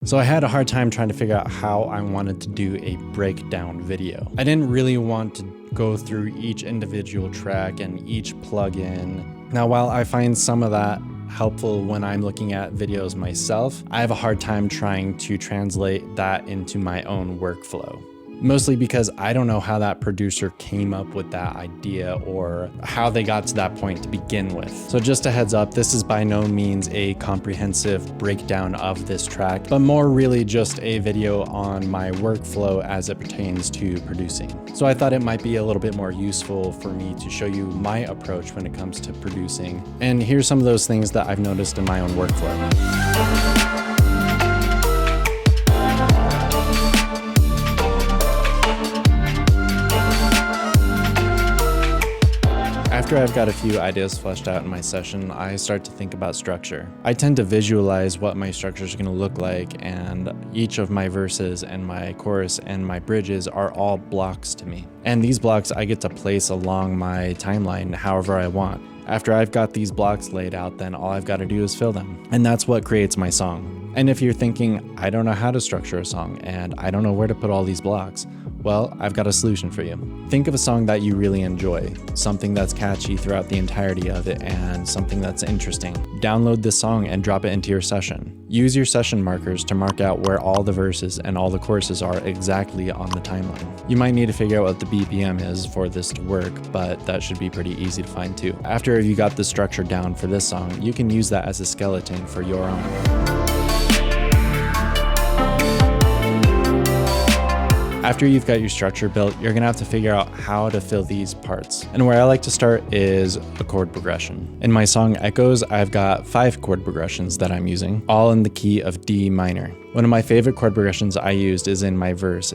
So I had a hard time trying to figure out how I wanted to do a breakdown video. I didn't really want to go through each individual track and each plugin. Now, while I find some of that helpful when I'm looking at videos myself, I have a hard time trying to translate that into my own workflow. Mostly because I don't know how that producer came up with that idea or how they got to that point to begin with. So just a heads up, this is by no means a comprehensive breakdown of this track, but more really just a video on my workflow as it pertains to producing. So I thought it might be a little bit more useful for me to show you my approach when it comes to producing. And here's some of those things that I've noticed in my own workflow. After I've got a few ideas fleshed out in my session, I start to think about structure. I tend to visualize what my structure is going to look like, and each of my verses and my chorus and my bridges are all blocks to me. And these blocks I get to place along my timeline however I want. After I've got these blocks laid out, then all I've got to do is fill them. And that's what creates my song. And if you're thinking, I don't know how to structure a song and I don't know where to put all these blocks, well, I've got a solution for you. Think of a song that you really enjoy, something that's catchy throughout the entirety of it and something that's interesting. Download this song and drop it into your session. Use your session markers to mark out where all the verses and all the choruses are exactly on the timeline. You might need to figure out what the BPM is for this to work, but that should be pretty easy to find too. After you got the structure down for this song, you can use that as a skeleton for your own. After you've got your structure built, you're gonna have to figure out how to fill these parts. And where I like to start is a chord progression. In my song Echoes, I've got 5 chord progressions that I'm using, all in the key of D minor. One of my favorite chord progressions I used is in my verse.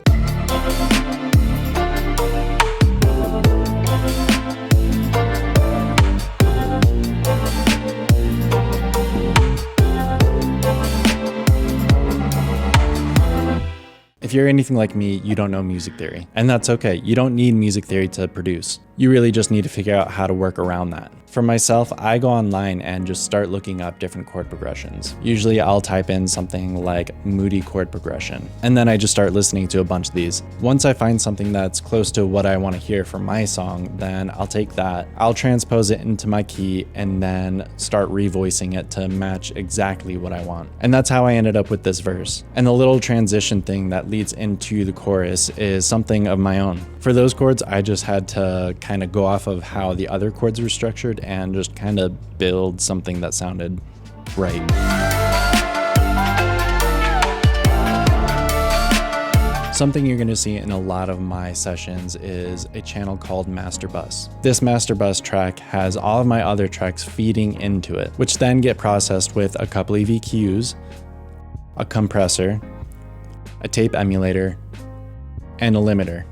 If you're anything like me, you don't know music theory, and that's okay. You don't need music theory to produce. You really just need to figure out how to work around that. For myself, I go online and just start looking up different chord progressions. Usually I'll type in something like moody chord progression, and then I just start listening to a bunch of these. Once I find something that's close to what I want to hear for my song, then I'll take that, I'll transpose it into my key, and then start revoicing it to match exactly what I want. And that's how I ended up with this verse. And the little transition thing that leads into the chorus is something of my own. For those chords, I just had to kind of go off of how the other chords were structured and just kind of build something that sounded right. Something you're going to see in a lot of my sessions is a channel called Master Bus. This Master Bus track has all of my other tracks feeding into it, which then get processed with a couple of EQs, a compressor, a tape emulator, and a limiter.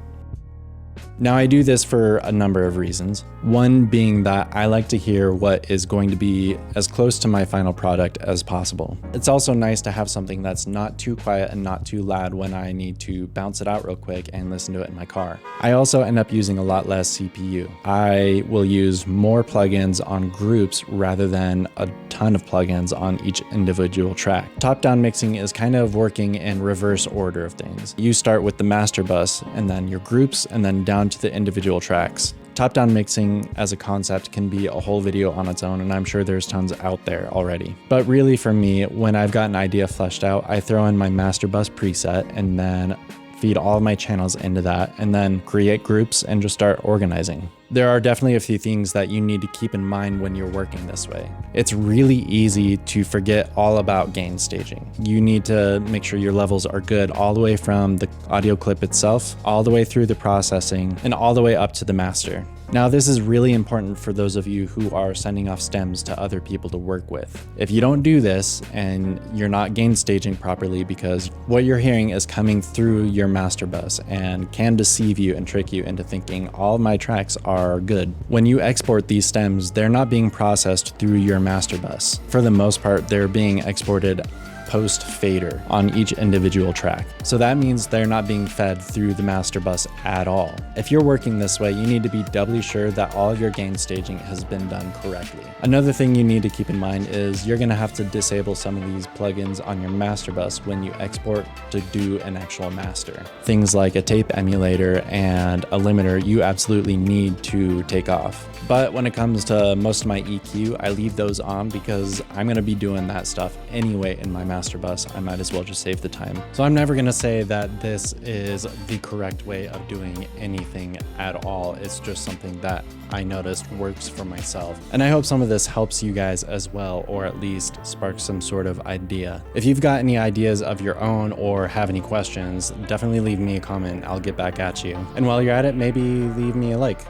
Now I do this for a number of reasons. One being that I like to hear what is going to be as close to my final product as possible. It's also nice to have something that's not too quiet and not too loud when I need to bounce it out real quick and listen to it in my car. I also end up using a lot less CPU. I will use more plugins on groups rather than a ton of plugins on each individual track. Top-down mixing is kind of working in reverse order of things. You start with the master bus and then your groups and then down to the individual tracks. Top-down mixing as a concept can be a whole video on its own, and I'm sure there's tons out there already. But really for me, when I've got an idea fleshed out, I throw in my master bus preset and then feed all of my channels into that and then create groups and just start organizing. There are definitely a few things that you need to keep in mind when you're working this way. It's really easy to forget all about gain staging. You need to make sure your levels are good all the way from the audio clip itself, all the way through the processing, and all the way up to the master. Now, this is really important for those of you who are sending off stems to other people to work with. If you don't do this and you're not gain staging properly, because what you're hearing is coming through your master bus and can deceive you and trick you into thinking all of my tracks are good. When you export these stems, they're not being processed through your master bus. For the most part, they're being exported post fader on each individual track. So that means they're not being fed through the master bus at all. If you're working this way, you need to be doubly sure that all of your gain staging has been done correctly. Another thing you need to keep in mind is you're gonna have to disable some of these plugins on your master bus when you export to do an actual master. Things like a tape emulator and a limiter you absolutely need to take off. But when it comes to most of my EQ, I leave those on because I'm gonna be doing that stuff anyway in my master bus. I might as well just save the time. So I'm never gonna say that this is the correct way of doing anything at all. It's just something that I noticed works for myself. And I hope some of this helps you guys as well, or at least sparks some sort of idea. If you've got any ideas of your own or have any questions, definitely leave me a comment. I'll get back at you. And while you're at it, maybe leave me a like,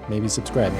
maybe subscribe.